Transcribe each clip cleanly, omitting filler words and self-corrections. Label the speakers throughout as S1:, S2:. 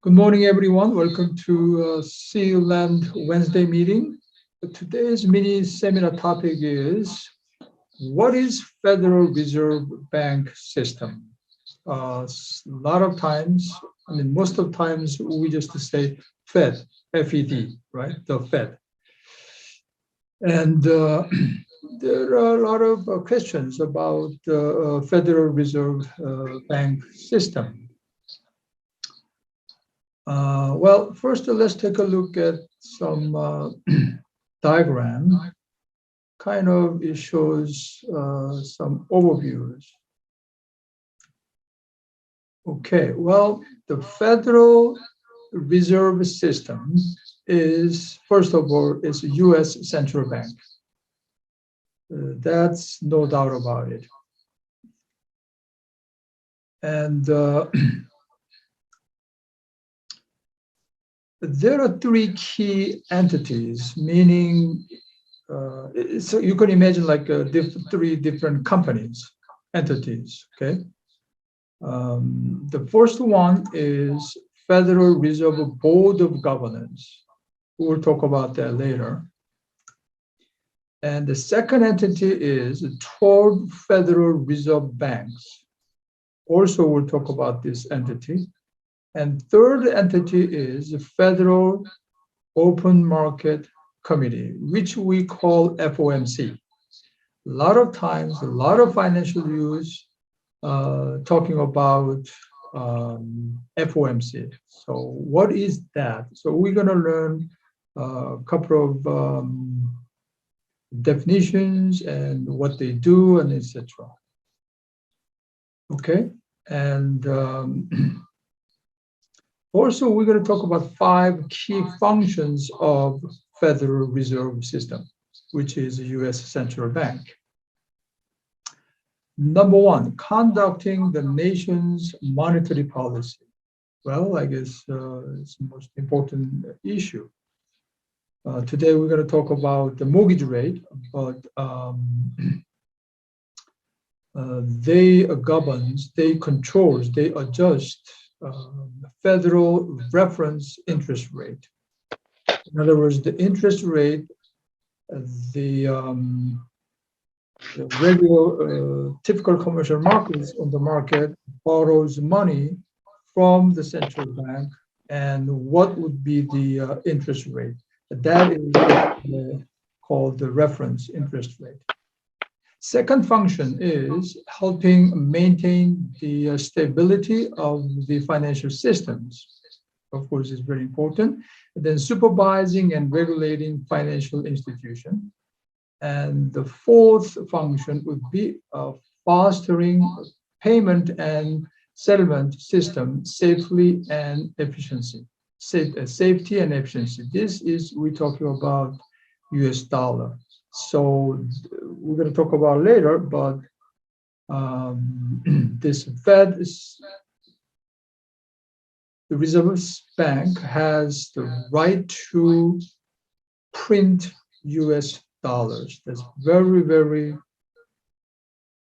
S1: Good morning, everyone. Welcome to CU Land Wednesday meeting. Today's mini seminar topic is, what is Federal Reserve Bank system? A lot of times, most of the times we just say Fed, F-E-D, right? The Fed. And there are a lot of questions about the Federal Reserve Bank system. Well, first let's take a look at some diagram. It shows some overviews. Okay, well, the Federal Reserve System is, first of all, is a U.S. central bank. That's no doubt about it. And there are three key entities, meaning, so you can imagine like three different companies, entities, okay? The first one is Federal Reserve Board of Governors. We'll talk about that later. And the second entity is 12 Federal Reserve Banks. Also, we'll talk about this entity. And third entity is the Federal Open Market Committee, which we call FOMC. A lot of times, a lot of financial news talking about FOMC. So what is that? So we're going to learn a couple of definitions and what they do and etc. Okay, and also, we're going to talk about 5 key functions of Federal Reserve System, which is the U.S. Central Bank. Number 1, conducting the nation's monetary policy. Well, I guess it's the most important issue. Today, we're going to talk about the mortgage rate, but they governs, they controls, they adjust federal reference interest rate. In other words, the interest rate, the regular typical commercial markets on the market borrows money from the central bank, and what would be the interest rate? That is called the reference interest rate. Second function is helping maintain the stability of the financial systems. Of course, it's very important. And then supervising and regulating financial institutions. And the fourth function would be fostering payment and settlement system safely and efficiency. Safety and efficiency. This is, we're talking about US dollar. So we're going to talk about later, but this Fed, the Reserve Bank has the right to print US dollars. That's very, very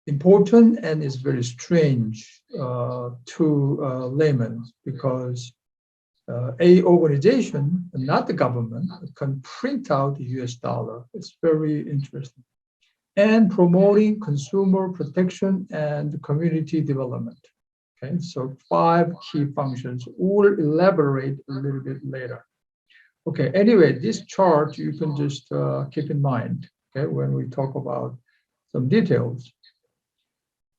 S1: important, and it's very strange to laymen, because a organization, not the government, can print out the US dollar. It's very interesting. And promoting consumer protection and community development. Okay, so 5 key functions. We'll elaborate a little bit later. Okay, anyway, this chart you can just keep in mind, okay, when we talk about some details.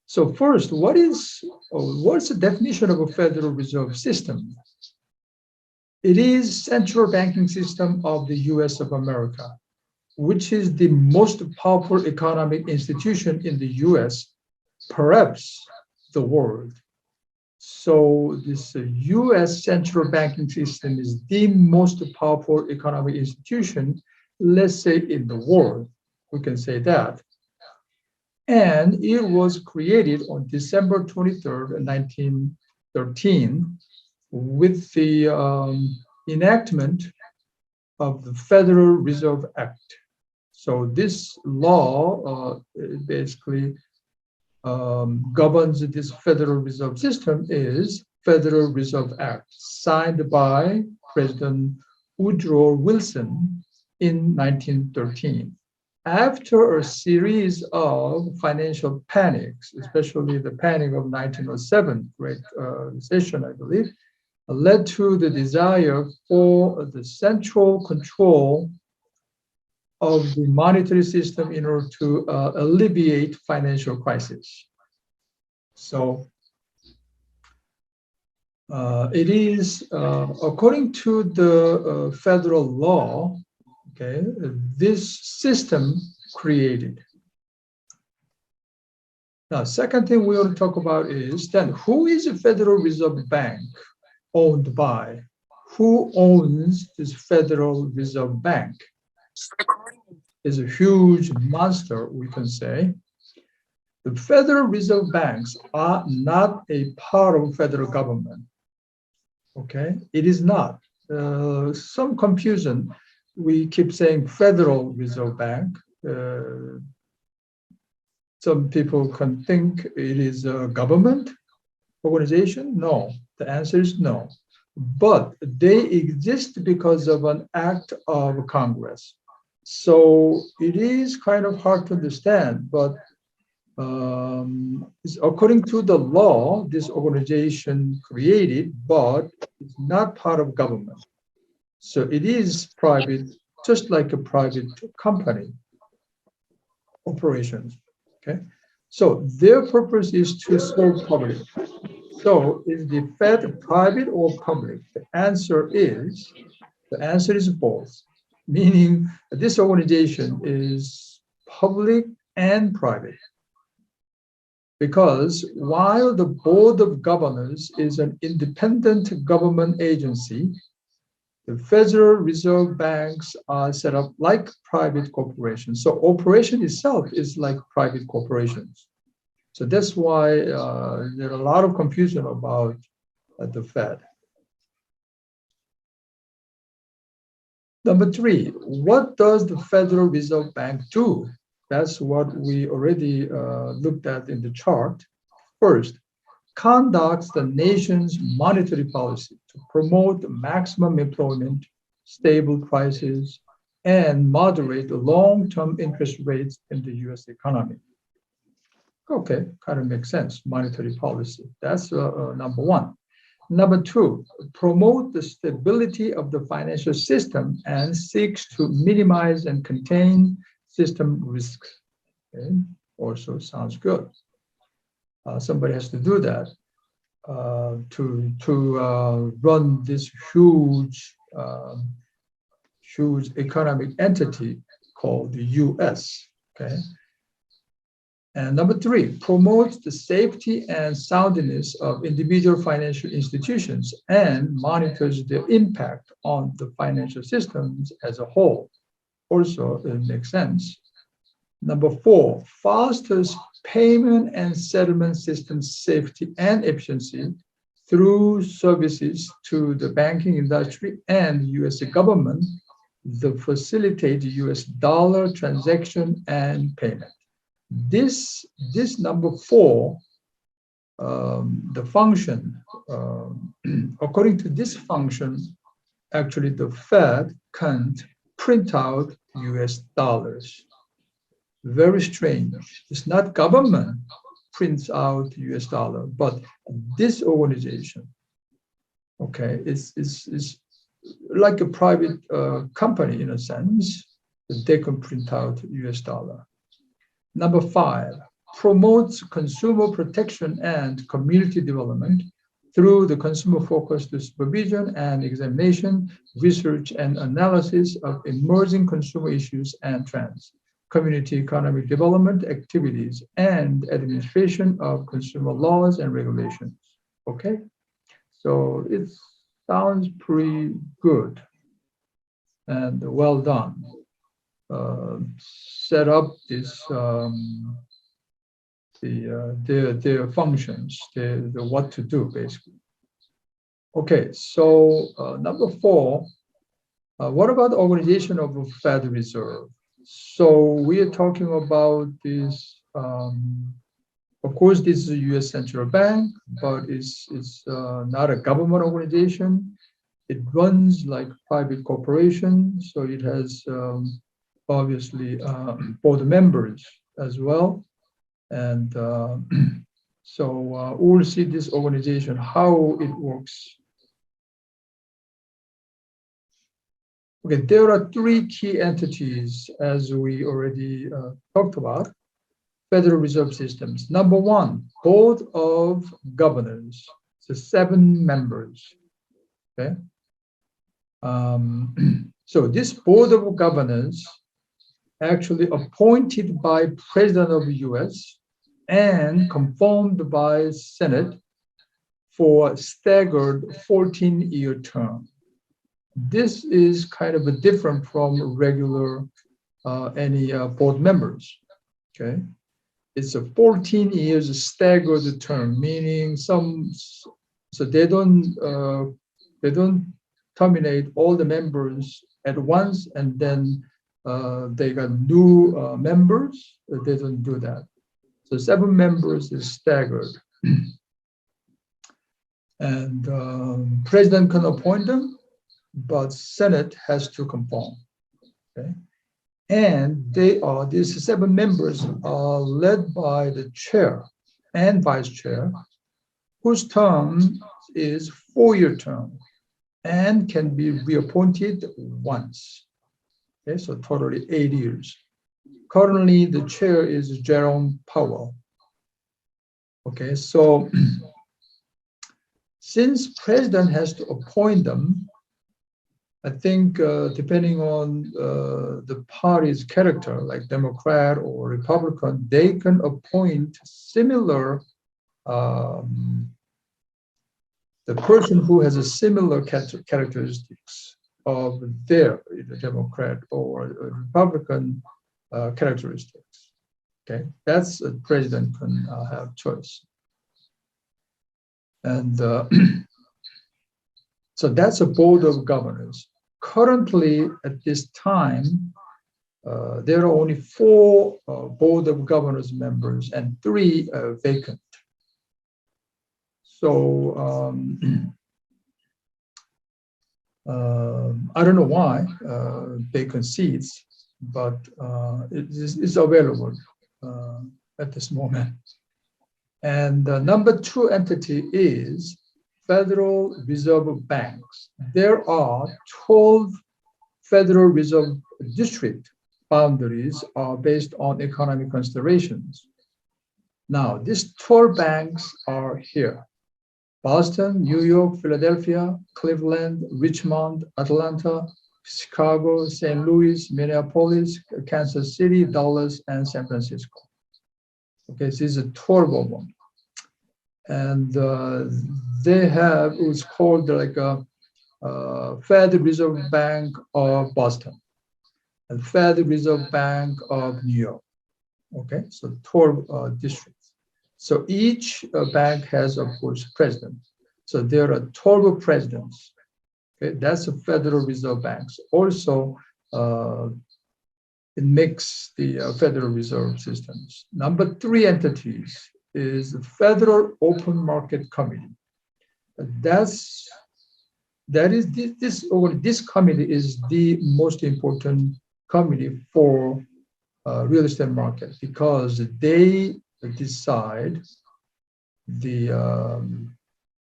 S1: So first, what's the definition of a Federal Reserve System? It is central banking system of the US of America, which is the most powerful economic institution in the US, perhaps the world. So this US central banking system is the most powerful economic institution, let's say, in the world. We can say that. And it was created on December 23rd, 1913, with the enactment of the Federal Reserve Act. So this law basically governs this Federal Reserve System is Federal Reserve Act, signed by President Woodrow Wilson in 1913. After a series of financial panics, especially the panic of 1907, Great Recession, I believe, led to the desire for the central control of the monetary system in order to alleviate financial crisis. So it is, according to the federal law, okay, this system created. Now, second thing we want to talk about is then who is the Federal Reserve Bank owned by? Who owns this Federal Reserve Bank? It's a huge monster, we can say. The Federal Reserve Banks are not a part of federal government. Okay, it is not. Some confusion. We keep saying Federal Reserve Bank. Some people can think it is a government organization. No, the answer is no. But they exist because of an act of Congress. So it is kind of hard to understand, but according to the law, this organization created, but it's not part of government. So it is private, just like a private company operations. Okay, so their purpose is to serve public. So is the Fed private or public? The answer is both, meaning this organization is public and private. Because while the Board of Governors is an independent government agency, the Federal Reserve Banks are set up like private corporations. So operation itself is like private corporations. So that's why there's a lot of confusion about the Fed. Number three, what does the Federal Reserve Bank do? That's what we already looked at in the chart. First, conducts the nation's monetary policy to promote maximum employment, stable prices, and moderate the long-term interest rates in the US economy. Okay, kind of makes sense, monetary policy. That's number one. Number two, promote the stability of the financial system and seeks to minimize and contain system risks. Okay, also sounds good. Somebody has to do that to run this huge economic entity called the U.S. Okay, and number three, promotes the safety and soundness of individual financial institutions and monitors their impact on the financial systems as a whole. Also, it makes sense. Number four, fosters payment and settlement system safety and efficiency through services to the banking industry and the U.S. government that facilitate the U.S. dollar transaction and payment. This number four, the function, according to this function, actually the Fed can't print out US dollars. Very strange. It's not government prints out US dollar, but this organization, okay, is like a private company in a sense, that they can print out US dollar. Number five, promotes consumer protection and community development through the consumer-focused supervision and examination, research and analysis of emerging consumer issues and trends, community economic development activities, and administration of consumer laws and regulations. Okay, so it sounds pretty good and well done. Set up this their functions, the what to do basically. Okay, so number four, what about the organization of the Fed Reserve? So we are talking about this Of course, this is a U.S. central bank, but it's not a government organization. It runs like private corporation, so it has obviously board members as well. And so we'll see this organization, how it works. Okay, there are three key entities, as we already talked about. Federal Reserve Systems. Number one, Board of Governors, so 7 members. Okay. So this Board of Governors actually appointed by President of the U.S. and confirmed by Senate for staggered 14-year term. This is kind of different from regular any board members. Okay. It's a 14 years staggered term, meaning so they don't terminate all the members at once and then they got new members. They don't do that. So 7 members is staggered, and president can appoint them, but Senate has to confirm. Okay. And these 7 members are led by the chair and vice chair, whose term is 4-year term and can be reappointed once. Okay, so totally 8 years. Currently, the chair is Jerome Powell. Okay, so since president has to appoint them, I think depending on the party's character, like Democrat or Republican, they can appoint similar, the person who has a similar characteristics of their Democrat or Republican characteristics. Okay, that's a president can have choice. And so that's a board of governors. Currently, at this time, there are only 4 board of governors members and 3 vacant. So I don't know why vacant seats, but it's available at this moment. And the number 2 entity is Federal Reserve Banks. There are 12 Federal Reserve District boundaries are based on economic considerations. Now, these 12 banks are here: Boston, New York, Philadelphia, Cleveland, Richmond, Atlanta, Chicago, St. Louis, Minneapolis, Kansas City, Dallas, and San Francisco. Okay, so these are 12 of them. And they have what's called like a Federal Reserve Bank of Boston and Federal Reserve Bank of New York. Okay, so 12 districts. So each bank has, of course, president. So there are 12 presidents. Okay, that's the Federal Reserve Banks. Also, it makes the Federal Reserve systems. Number 3 entities is the Federal Open Market Committee. This committee is the most important committee for real estate market because they decide the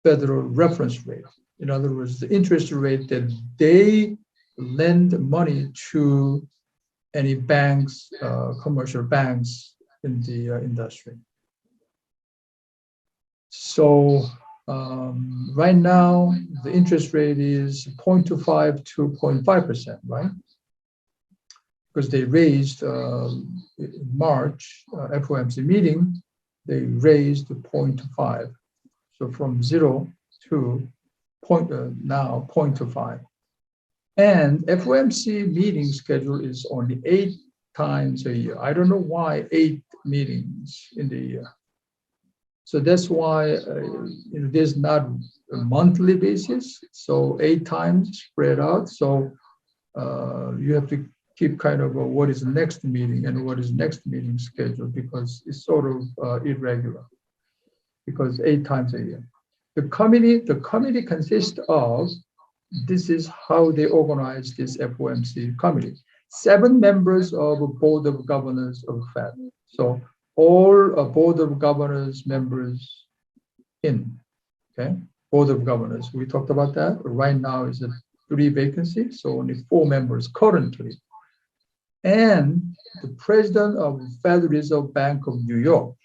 S1: federal reference rate. In other words, the interest rate that they lend money to any banks, commercial banks in the industry. So right now, the interest rate is 0.25 to 0.5%, right? Because they raised in March, FOMC meeting, they raised to 0.5. So from 0 to now 0.25. And FOMC meeting schedule is only 8 times a year. I don't know why 8 meetings in the year. So that's why there's not a monthly basis. So 8 times spread out. So you have to keep kind of what is the next meeting and what is next meeting schedule, because it's sort of irregular, because 8 times a year. The committee consists of, this is how they organize this FOMC committee. 7 members of a board of governors of Fed. So all board of governors members in, okay? Board of governors, we talked about that. Right now is a 3 vacancies, so only 4 members currently. And the president of Federal Reserve Bank of New York.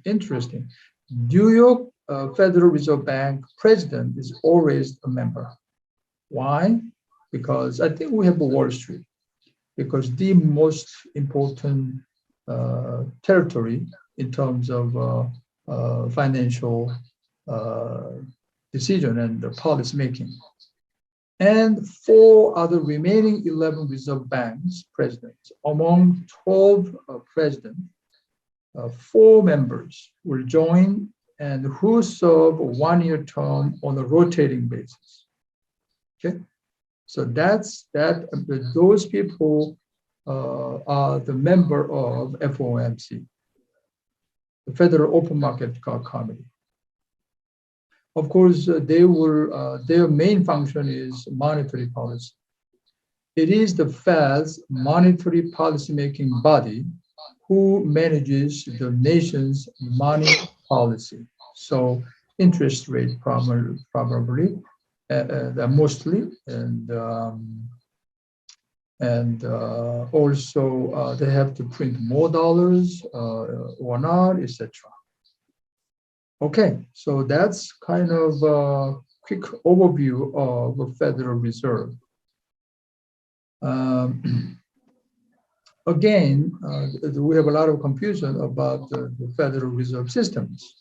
S1: Interesting. New York Federal Reserve Bank president is always a member. Why? Because I think we have a Wall Street, because the most important territory in terms of financial decision and policy making. And 4 other remaining 11 Reserve Banks presidents. Among 12 presidents, 4 members will join and who serve a 1-year term on a rotating basis. Okay, so that's that. Those people are the member of FOMC, the Federal Open Market Committee. Of course, they will. Their main function is monetary policy. It is the Fed's monetary policy-making body who manages the nation's money policy. So interest rate probably mostly, and also they have to print more dollars or not, etc. Okay, so that's kind of a quick overview of the Federal Reserve. Again, we have a lot of confusion about the Federal Reserve systems.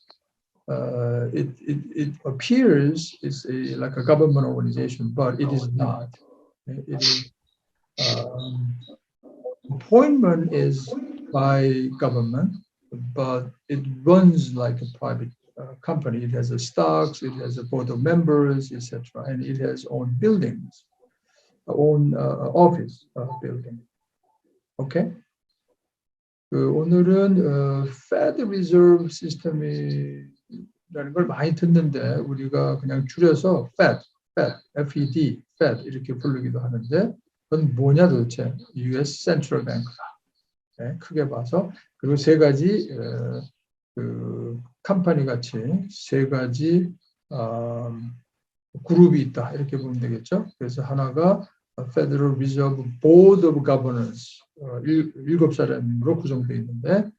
S1: It appears it's like a government organization, but it is not. It is, appointment is by government, but it runs like a private company. It has a stocks, it has a board of members, etc., and it has own buildings, own office building. Okay. 오늘은 Fed Reserve 시스템이라는 걸 많이 듣는데 우리가 그냥 줄여서 Fed, FED, Fed 이렇게 부르기도 하는데 그건 뭐냐 도대체? US Central Bank다. 네, 크게 봐서 그리고 3가지 그 컴퍼니 같이 3가지 그룹이 있다 이렇게 보면 되겠죠. 그래서 하나가 Federal Reserve Board of Governors 7사람으로 구성되어 있는데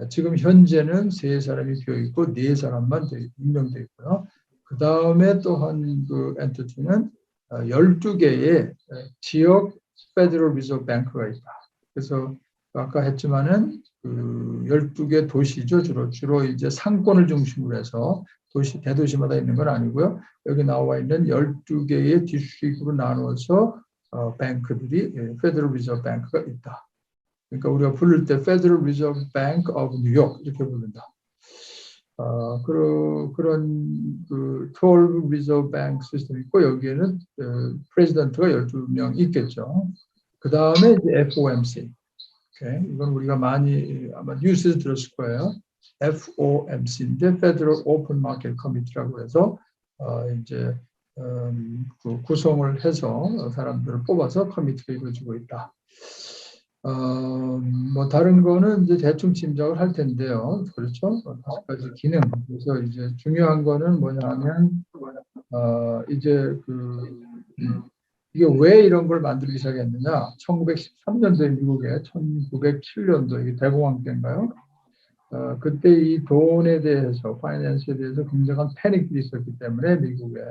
S1: 지금 현재는 3사람이 비어 있고 4사람만 임명되어 있고요. 그 다음에 또한 그 엔티티는 12개의 지역 Federal Reserve Bank가 있다. 그래서 아까 했지만은 그 12개 도시죠. 주로 이제 상권을 중심으로 해서 도시 대도시마다 있는 건 아니고요. 여기 나와 있는 12개의 디스트릭트로 나누어서 뱅크들이 Federal Reserve Bank가 있다. 그러니까 우리가 부를 때 Federal Reserve Bank of New York 이렇게 부른다. 그런 그 12 Reserve Bank 시스템이 있고 여기에는 프레지던트가 12명 있겠죠. 그 다음에 이제 FOMC. Okay. 이건 우리가 많이 아마 뉴스에서 들었을 거예요. FOMC인데 Federal Open Market Committee라고 해서 이제 그 구성을 해서 사람들을 뽑아서 커미티가 이루어지고 있다. 뭐 다른 거는 이제 대충 짐작을 할 텐데요. 그렇죠? 5가지 기능. 그래서 이제 중요한 거는 뭐냐면 이제 그 이게 왜 이런 걸 만들기 시작했느냐? 1913년도에 미국에 1907년도 이게 대공황 때인가요? 그때 이 돈에 대해서, 파이낸스에 대해서 굉장한 패닉이 있었기 때문에 미국에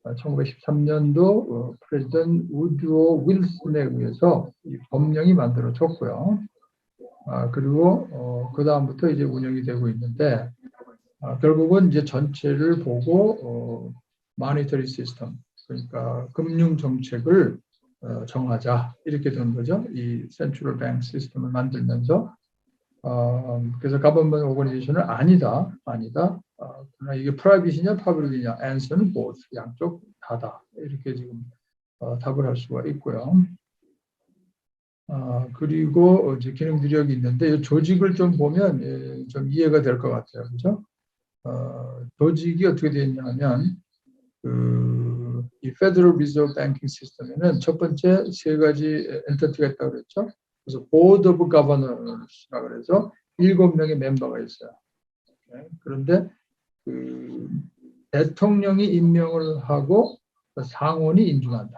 S1: 1913년도 프레지던트 우드로 윌슨에 의해서 이 법령이 만들어졌고요. 그리고 그 다음부터 이제 운영이 되고 있는데 결국은 이제 전체를 보고 마니터리 시스템, 그러니까 금융 정책을 정하자 이렇게 된 거죠. 이 센트럴 뱅크 시스템을 만들면서 그래서 가버먼트 오거니제이션은 아니다. 그러나 이게 프라이빗이냐 퍼블릭이냐, answer는 both, 양쪽 다다 이렇게 지금 답을 할 수가 있고요. 그리고 이제 기능들이 여기 있는데 이 조직을 좀 보면 좀 이해가 될 것 같아요. 그죠? 조직이 어떻게 되어 있냐면 이 Federal Reserve Banking System에는 첫 번째 세 가지 엔티티가 있다고 그랬죠. 그래서 Board of Governors라고 그래서 7명의 멤버가 있어요. 그런데 대통령이 임명을 하고 상원이 인준한다.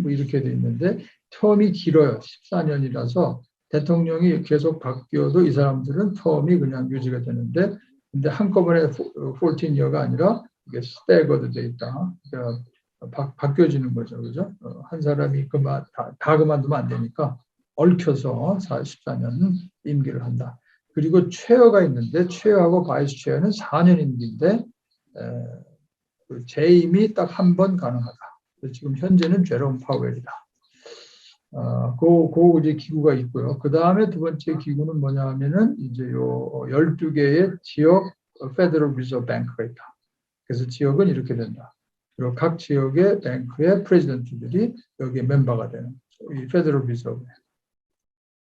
S1: 뭐 이렇게 돼 있는데 텀이 길어요. 14년이라서 대통령이 계속 바뀌어도 이 사람들은 텀이 그냥 유지가 되는데 근데 한꺼번에 14year가 아니라 이게 스태거드 돼 있다. 그러니까 바뀌어지는 거죠. 그죠? 한 사람이 다 그만두면 안 되니까 얽혀서 14년 임기를 한다. 그리고 체어가 있는데 체어하고 바이스 체어는 4년 임기인데 재임이 딱 한 번 가능하다. 지금 현재는 제롬 파웰이다. 그 이제 기구가 있고요. 그 다음에 두 번째 기구는 뭐냐 하면은 이제 요 12개의 지역 페더럴 리저브 뱅크가 있다. 그래서 지역은 이렇게 된다. 그리고 각 지역의 뱅크의 프레지던트들이 여기에 멤버가 되는 이 페더럴 리저브.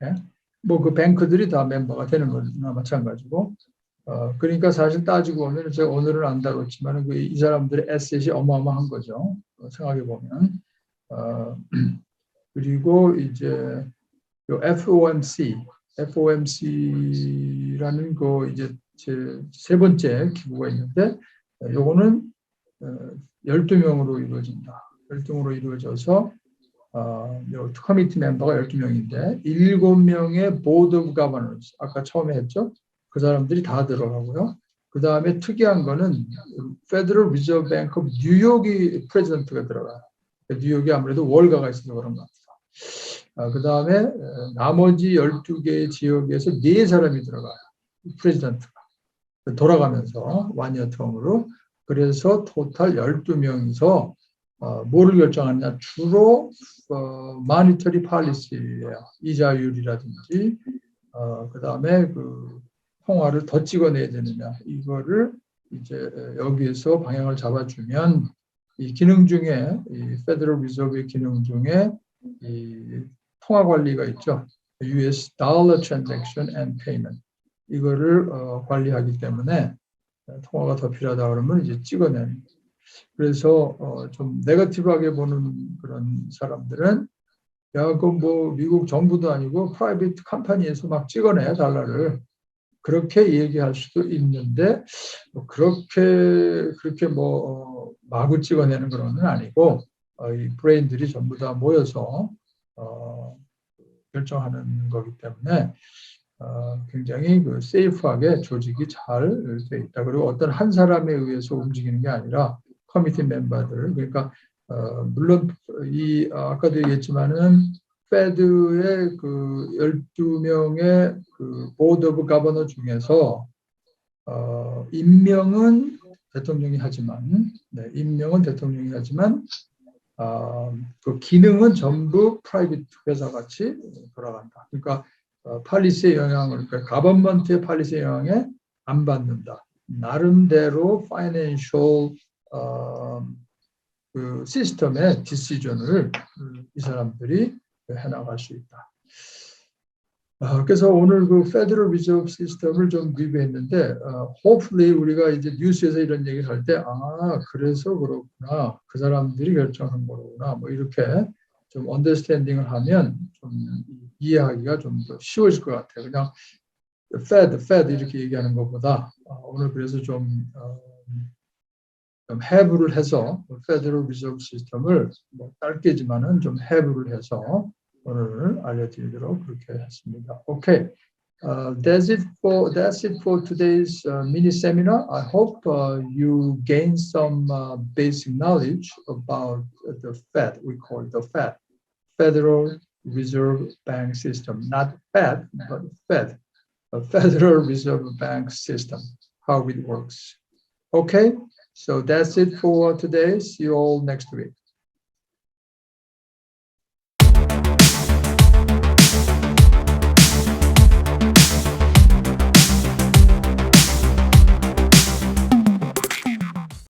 S1: 예? 뭐 그 뱅크들이 다 멤버가 되는 거나 마찬가지고. 그러니까 사실 따지고 보면 제가 오늘은 안 다뤘지만 이 사람들의 에셋이 어마어마한 거죠. 생각해 보면. 그리고 이제 요 FOMC라는 그 이제 세 번째 기구가 있는데 요거는 12명으로 이루어진다. 12명으로 이루어져서 요 커미티 멤버가 12명인데 7명의 보드 오브 가버넌스 아까 처음에 했죠. 그 사람들이 다 들어가고요. 그 다음에 특이한 거는 페더럴 리저브 뱅크 오브 뉴욕이 프레지던트가 들어가요. 뉴욕이 아무래도 월가가 있어서 그런 것 같아요. 그 다음에 나머지 12개의 지역에서 4사람이 들어가요. 프레지던트가. 돌아가면서 완이어 텀으로. 그래서 토탈 12명이서 뭐를 결정하느냐. 주로 마니터리 팔리시예요. 이자율이라든지 그 다음에 그 통화를 더 찍어내야 되느냐. 이거를 이제 여기에서 방향을 잡아주면 이 기능 중에 이 페더럴 리저브의 기능 중에 이 통화 관리가 있죠. US Dollar Transaction and Payment 이거를 관리하기 때문에 통화가 더 필요하다 그러면 이제 찍어내는. 그래서 좀 네거티브하게 보는 그런 사람들은 야, 그 뭐 미국 정부도 아니고 프라이빗 컴퍼니에서 막 찍어내 달러를 그렇게 얘기할 수도 있는데 뭐 그렇게 뭐 마구 찍어내는 그런 건 아니고 이 브레인들이 전부 다 모여서 결정하는 거기 때문에 굉장히 그 세이프하게 조직이 잘 돼 있다. 그리고 어떤 한 사람에 의해서 움직이는 게 아니라 커미티 멤버들 그러니까 물론 이 아까도 얘기했지만은 페드의 그 12명의 그 보드 오브 가버너 중에서 임명은 대통령이 하지만 임명은 대통령이 하지만 그 기능은 전부 프라이빗 회사 같이 돌아간다. 그러니까 팔리시의 영향을 그러니까 가버먼트의 팔리시의 영향에 안 받는다. 나름대로 파이낸셜 그 시스템의 디시전을 이 사람들이 해나갈 수 있다. 그래서 오늘 그 페더럴 리저브 시스템을 좀 리뷰했는데, hopefully 우리가 이제 뉴스에서 이런 얘기를 할 때, 그래서 그렇구나, 그 사람들이 결정한 거구나, 뭐 이렇게 좀 언더스탠딩을 하면 좀 이해하기가 좀 더 쉬워질 것 같아요. 그냥 Fed 이렇게 얘기하는 것보다 오늘 그래서 좀 해부를 해서 페더럴 리저브 시스템을 뭐 짧게지만은 좀 해부를 해서 오늘 알려드리도록 그렇게 했습니다. Okay, that's it for today's mini seminar. I hope you gain some basic knowledge about the Fed. We call it the Fed, Federal Reserve Bank System, not Fed, but Fed, a Federal Reserve Bank System, how it works. Okay. So that's it for today. See you all next week.